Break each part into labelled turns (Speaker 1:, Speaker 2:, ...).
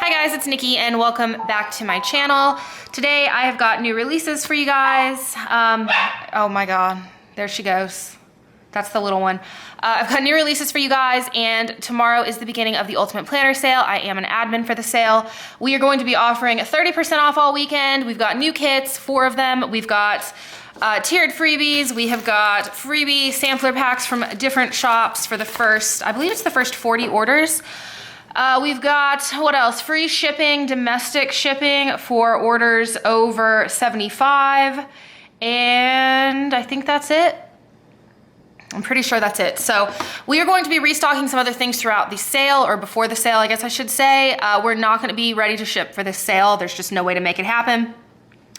Speaker 1: Hi guys, it's Nikki and welcome back to my channel. Today I have got new releases for you guys. Oh my God, there she goes. That's the little one. I've got new releases for you guys, and tomorrow is the beginning of the Ultimate Planner sale. I am an admin for the sale. We are going to be offering 30% off all weekend. We've got new kits, 4 of them. We've got tiered freebies. We have got freebie sampler packs from different shops for the first, I believe it's the first 40 orders. We've got, what else? Free shipping, domestic shipping for orders over 75. And I think that's it. I'm pretty sure that's it. So we are going to be restocking some other things throughout the sale, or before the sale, I guess I should say. We're not going to be ready to ship for this sale. There's just no way to make it happen.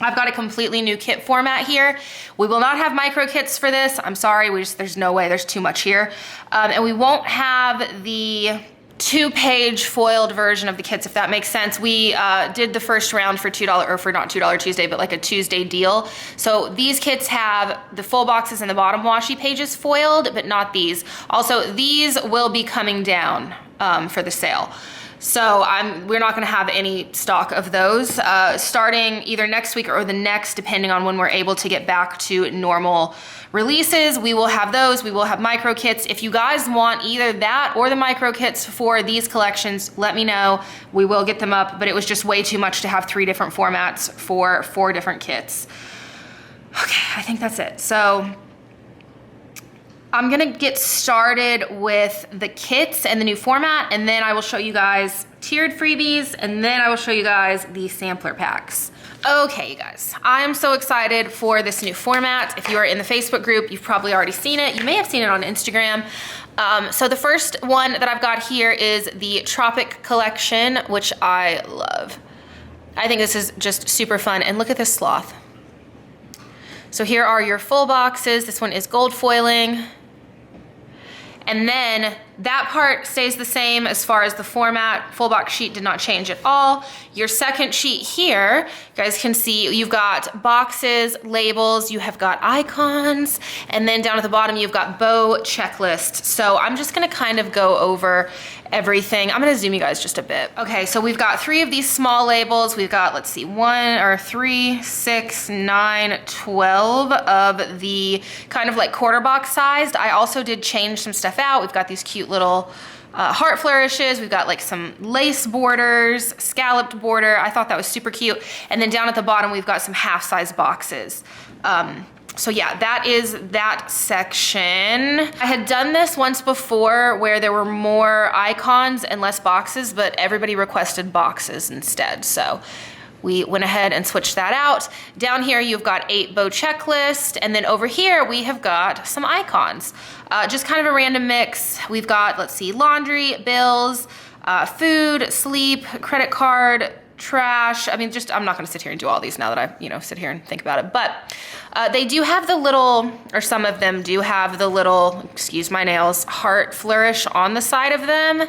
Speaker 1: I've got a completely new kit format here. We will not have micro kits for this. I'm sorry, there's no way, there's too much here. And we won't have the 2-page foiled version of the kits, if that makes sense. We did the first round for $2, or for not $2 Tuesday, but like a Tuesday deal. So these kits have the full boxes and the bottom washi pages foiled, but not these. Also, these will be coming down for the sale. So we're not gonna have any stock of those starting either next week or the next, depending on when we're able to get back to normal releases. We will have those. We will have micro kits. If you guys want either that or the micro kits for these collections, let me know. We will get them up, but it was just way too much to have 3 different formats for 4 different kits. Okay, I think that's it. So I'm gonna get started with the kits and the new format, and then I will show you guys tiered freebies, and then I will show you guys the sampler packs. Okay, you guys, I'm so excited for this new format. If you are in the Facebook group, you've probably already seen it. You may have seen it on Instagram. So the first one that I've got here is the Tropic collection, which I love. I think this is just super fun, and look at this sloth. So here are your full boxes. This one is gold foiling. And then that part stays the same as far as the format. Full box sheet did not change at all. Your second sheet here, you guys can see you've got boxes, labels, you have got icons, and then down at the bottom you've got bow checklist. So I'm just gonna kind of go over everything. I'm gonna zoom you guys just a bit. Okay, so we've got 3 of these small labels. We've got, let's see, 1 or 3, 6, 9, 12 of the kind of like quarter box sized. I also did change some stuff out. We've got these cute little heart flourishes. We've got like some lace borders, scalloped border. I thought that was super cute. And then down at the bottom, we've got some half-size boxes. So yeah, that is that section. I had done this once before where there were more icons and less boxes, but everybody requested boxes instead. So we went ahead and switched that out. Down here, you've got 8 bow checklist. And then over here, we have got some icons. Just kind of a random mix. We've got, let's see, laundry, bills, food, sleep, credit card, trash. I mean, I'm not gonna sit here and do all these now that I, sit here and think about it. But they do have the little, or some of them do have the little, excuse my nails, heart flourish on the side of them.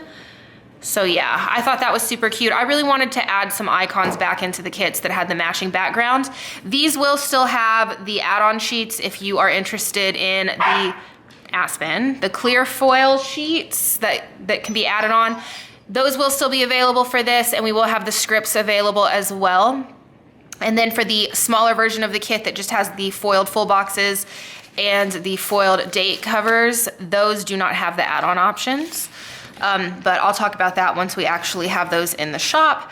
Speaker 1: So yeah, I thought that was super cute. I really wanted to add some icons back into the kits that had the matching background. These will still have the add-on sheets if you are interested in the clear foil sheets that can be added on. Those will still be available for this, and we will have the scripts available as well. And then for the smaller version of the kit that just has the foiled full boxes and the foiled date covers, those do not have the add-on options. But I'll talk about that once we actually have those in the shop.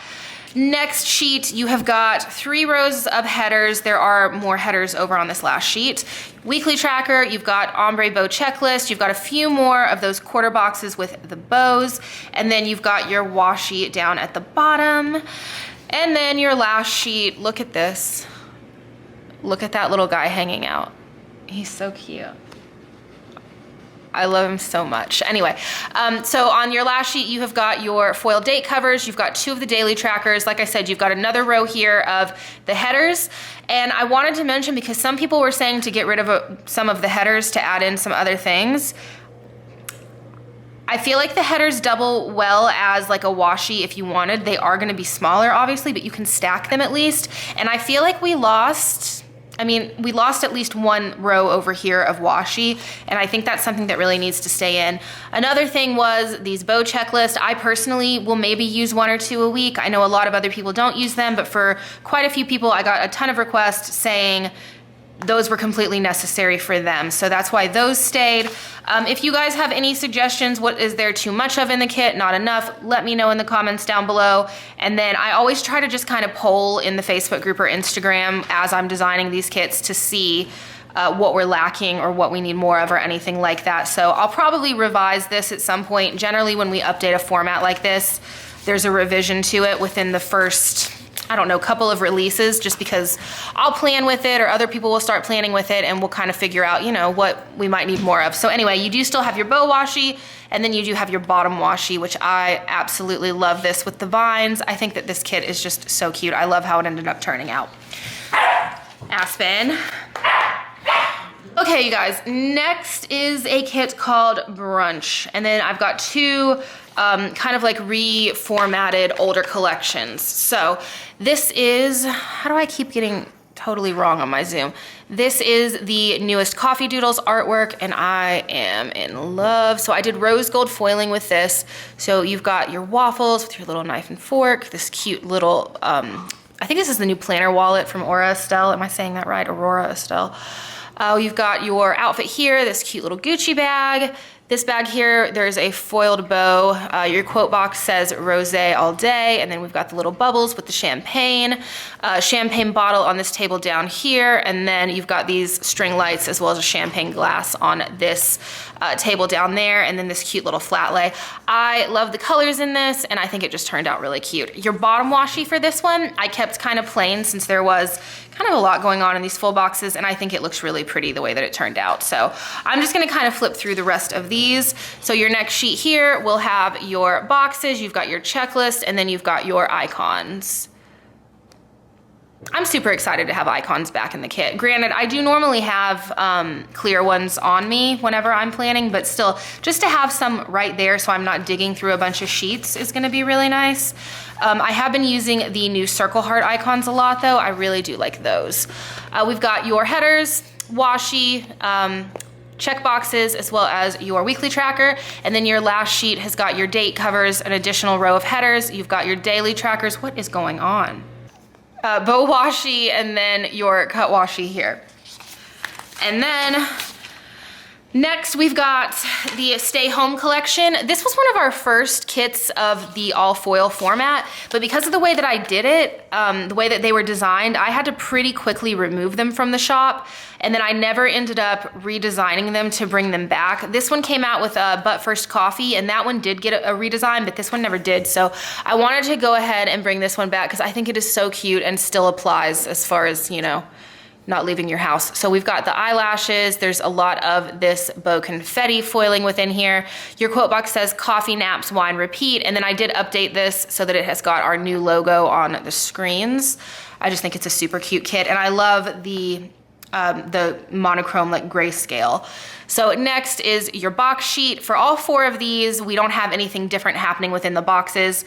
Speaker 1: Next sheet, you have got 3 rows of headers. There are more headers over on this last sheet. Weekly tracker, you've got ombre bow checklist. You've got a few more of those quarter boxes with the bows. And then you've got your washi down at the bottom. And then your last sheet, look at this. Look at that little guy hanging out. He's so cute. I love him so much. Anyway, so on your last sheet, you have got your foil date covers. You've got 2 of the daily trackers. Like I said, you've got another row here of the headers. And I wanted to mention, because some people were saying to get rid of some of the headers to add in some other things. I feel like the headers double well as like a washi if you wanted. They are gonna be smaller, obviously, but you can stack them at least. And I feel like we lost I mean, we lost at least one row over here of washi, and I think that's something that really needs to stay in. Another thing was these bow checklists. I personally will maybe use 1 or 2 a week. I know a lot of other people don't use them, but for quite a few people, I got a ton of requests saying those were completely necessary for them. So that's why those stayed. If you guys have any suggestions, what is there too much of in the kit, not enough, let me know in the comments down below. And then I always try to just kind of poll in the Facebook group or Instagram as I'm designing these kits to see what we're lacking or what we need more of or anything like that. So I'll probably revise this at some point. Generally, when we update a format like this, there's a revision to it within the first, I don't know, couple of releases, just because I'll plan with it or other people will start planning with it and we'll kind of figure out, you know, what we might need more of. So anyway, you do still have your bow washi, and then you do have your bottom washi, which I absolutely love this with the vines. I think that this kit is just so cute. I love how it ended up turning out. Aspen. Okay, you guys, next is a kit called Brunch. And then I've got 2 kind of like reformatted older collections. So this is, how do I keep getting totally wrong on my Zoom? This is the newest Coffee Doodles artwork, and I am in love. So I did rose gold foiling with this. So you've got your waffles with your little knife and fork, this cute little, I think this is the new planner wallet from Aura Estelle. Am I saying that right? Aurora Estelle. You've got your outfit here, this cute little Gucci bag. This bag here, there's a foiled bow. Your quote box says rosé all day, and then we've got the little bubbles with the champagne. Champagne bottle on this table down here, and then you've got these string lights as well as a champagne glass on this table down there, and then this cute little flat lay. I love the colors in this, and I think it just turned out really cute. Your bottom washi for this one, I kept kind of plain since there was kind of a lot going on in these full boxes, and I think it looks really pretty the way that it turned out. So I'm just gonna kind of flip through the rest of these. So your next sheet here will have your boxes, you've got your checklist, and then you've got your icons. I'm super excited to have icons back in the kit. Granted, I do normally have clear ones on me whenever I'm planning, but still, just to have some right there so I'm not digging through a bunch of sheets is gonna be really nice. I have been using the new circle heart icons a lot though. I really do like those. We've got your headers, washi, check boxes, as well as your weekly tracker. And then your last sheet has got your date covers, an additional row of headers. You've got your daily trackers. What is going on? Bow washi, and then your cut washi here. And then next we've got the Stay Home collection. This was one of our first kits of the all foil format, but because of the way that I did it, the way that they were designed, I had to pretty quickly remove them from the shop, and then I never ended up redesigning them to bring them back. This one came out with a But First Coffee, and that one did get a redesign, but this one never did. So I wanted to go ahead and bring this one back because I think it is so cute and still applies as far as, you know, not leaving your house. So we've got the eyelashes. There's a lot of this bow confetti foiling within here. Your quote box says coffee, naps, wine, repeat. And then I did update this so that it has got our new logo on the screens. I just think it's a super cute kit. And I love the monochrome like grayscale. So next is your box sheet. For all 4 of these, we don't have anything different happening within the boxes.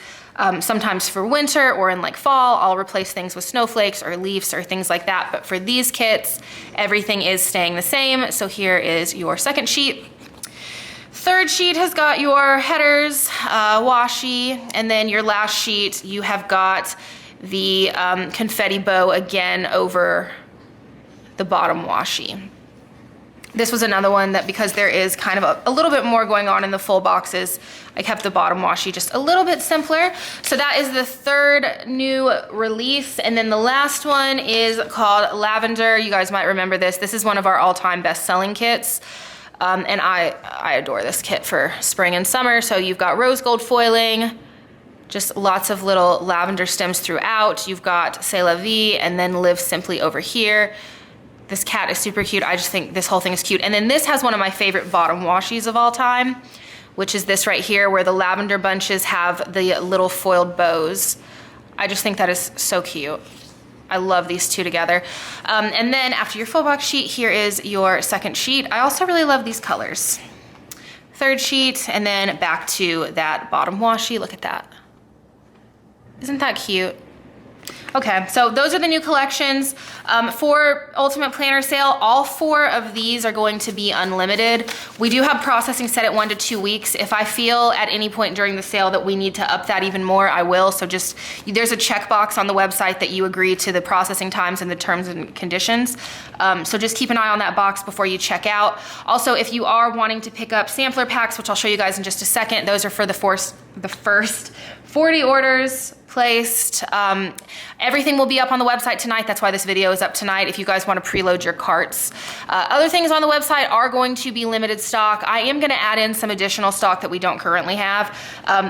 Speaker 1: Sometimes for winter or in like fall, I'll replace things with snowflakes or leaves or things like that. But for these kits, everything is staying the same. So here is your second sheet. Third sheet has got your headers, washi, and then your last sheet, you have got the confetti bow again over the bottom washi. This was another one that, because there is kind of a little bit more going on in the full boxes, I kept the bottom washi just a little bit simpler. So that is the 3rd new release. And then the last one is called Lavender. You guys might remember this. This is one of our all-time best-selling kits. And I adore this kit for spring and summer. So you've got rose gold foiling, just lots of little lavender stems throughout. You've got C'est La Vie, and then Live Simply over here. This cat is super cute. I just think this whole thing is cute. And then this has one of my favorite bottom washis of all time, which is this right here, where the lavender bunches have the little foiled bows. I just think that is so cute. I love these 2 together. And then after your full box sheet, here is your second sheet. I also really love these colors. 3rd sheet, and then back to that bottom washi. Look at that. Isn't that cute? Okay, so those are the new collections. For Ultimate Planner Sale, all 4 of these are going to be unlimited. We do have processing set at 1 to 2 weeks. If I feel at any point during the sale that we need to up that even more, I will. So just, there's a checkbox on the website that you agree to the processing times and the terms and conditions. So just keep an eye on that box before you check out. Also, if you are wanting to pick up sampler packs, which I'll show you guys in just a second, those are for the first 40 orders placed. Everything will be up on the website tonight. That's why this video is up tonight if you guys want to preload your carts. Other things on the website are going to be limited stock. I am going to add in some additional stock that we don't currently have,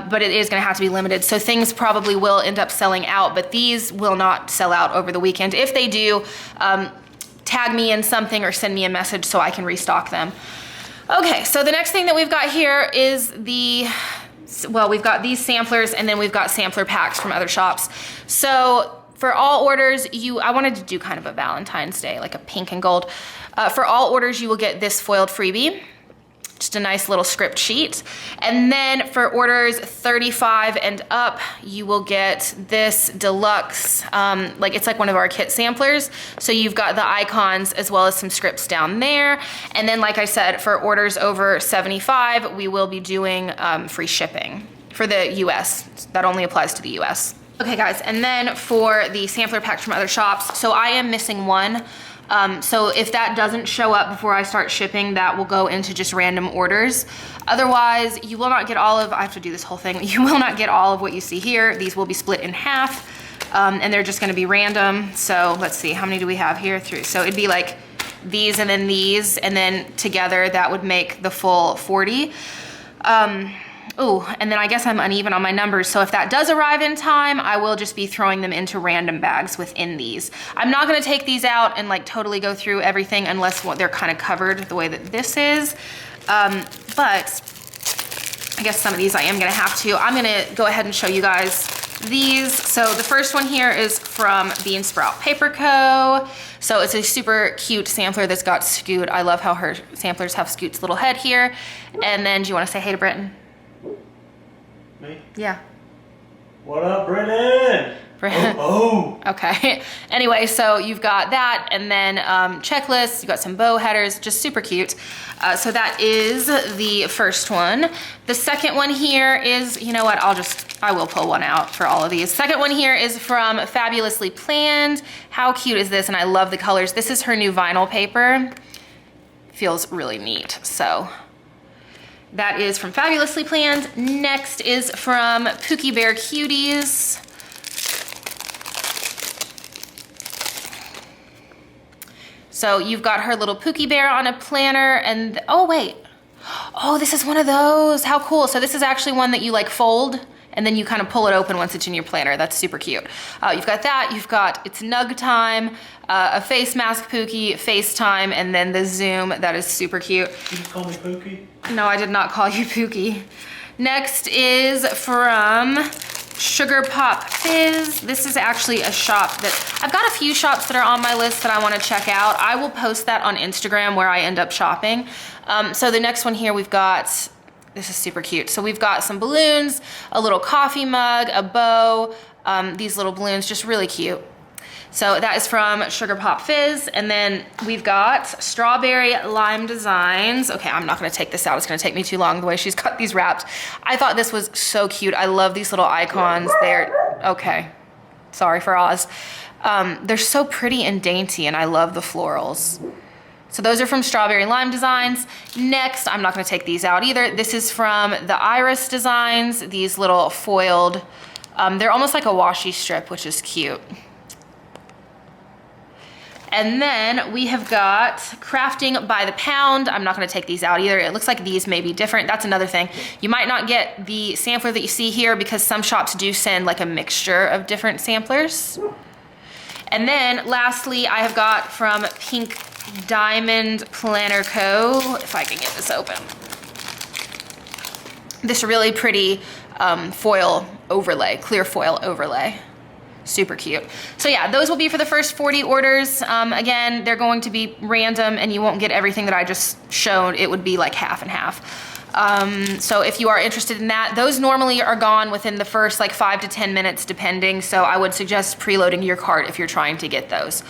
Speaker 1: but it is going to have to be limited. So things probably will end up selling out, but these will not sell out over the weekend. If they do, tag me in something or send me a message so I can restock them. Okay, so the next thing that we've got here is we've got these samplers, and then we've got sampler packs from other shops. So for all orders, I wanted to do kind of a Valentine's Day, like a pink and gold. For all orders, you will get this foiled freebie, just a nice little script sheet. And then for orders 35 and up, you will get this deluxe, it's like one of our kit samplers. So you've got the icons as well as some scripts down there. And then, like I said, for orders over 75, we will be doing free shipping for the US. That only applies to the US. Okay guys, and then for the sampler packs from other shops, so I am missing one. So if that doesn't show up before I start shipping, that will go into just random orders. Otherwise, you will not get all of, I have to do this whole thing, you will not get all of what you see here. These will be split in half, and they're just gonna be random. So let's see, how many do we have here? 3. So it'd be like these, and then together that would make the full 40. And then I guess I'm uneven on my numbers. So if that does arrive in time, I will just be throwing them into random bags within these. I'm not gonna take these out and like totally go through everything unless they're kind of covered the way that this is. But I guess some of these I am gonna have to. I'm gonna go ahead and show you guys these. So the first one here is from Bean Sprout Paper Co. So it's a super cute sampler that's got Scoot. I love how her samplers have Scoot's little head here. And then do you wanna say hey to Brenton?
Speaker 2: Me?
Speaker 1: Yeah.
Speaker 2: What up, Brennan? Oh.
Speaker 1: Okay. Anyway, so you've got that, and then checklists. You've got some bow headers, just super cute. So that is the first one. The second one here is, you know what? I will pull one out for all of these. Second one here is from Fabulously Planned. How cute is this? And I love the colors. This is her new vinyl paper. Feels really neat. So that is from Fabulously Planned. Next is from Pookie Bear Cuties. So you've got her little Pookie Bear on a planner, and oh wait. Oh, this is one of those. How cool. So this is actually one that you like fold, and then you kind of pull it open once it's in your planner. That's super cute. You've got that, you've got It's Nug Time, a face mask Pookie, FaceTime, and then the Zoom. That is super cute.
Speaker 2: Did you call me Pookie?
Speaker 1: No, I did not call you Pookie. Next is from Sugar Pop Fizz. This is actually a shop that, I've got a few shops that are on my list that I want to check out. I will post that on Instagram where I end up shopping. So the next one here we've got, this is super cute. So we've got some balloons, a little coffee mug, a bow, these little balloons, just really cute. So that is from Sugar Pop Fizz. And then we've got Strawberry Lime Designs. Okay, I'm not gonna take this out. It's gonna take me too long the way she's got these wrapped. I thought this was so cute. I love these little icons. They're, okay, sorry for Oz. They're so pretty and dainty, and I love the florals. So those are from Strawberry Lime Designs. Next, I'm not gonna take these out either. This is from the Iris Designs, these little foiled, they're almost like a washi strip, which is cute. And then we have got Crafting by the Pound. I'm not gonna take these out either. It looks like these may be different. That's another thing. You might not get the sampler that you see here because some shops do send like a mixture of different samplers. And then lastly, I have got from Pink Diamond Planner Co. If I can get this open. This really pretty foil overlay, clear foil overlay. Super cute. So yeah, those will be for the first 40 orders. Again, they're going to be random and you won't get everything that I just showed. It would be like half and half. So if you are interested in that, those normally are gone within the first like 5 to 10 minutes depending. So I would suggest preloading your cart if you're trying to get those.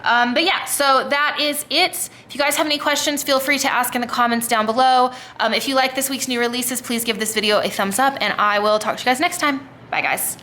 Speaker 1: But yeah, so that is it. If you guys have any questions, feel free to ask in the comments down below. If you like this week's new releases, please give this video a thumbs up and I will talk to you guys next time. Bye guys.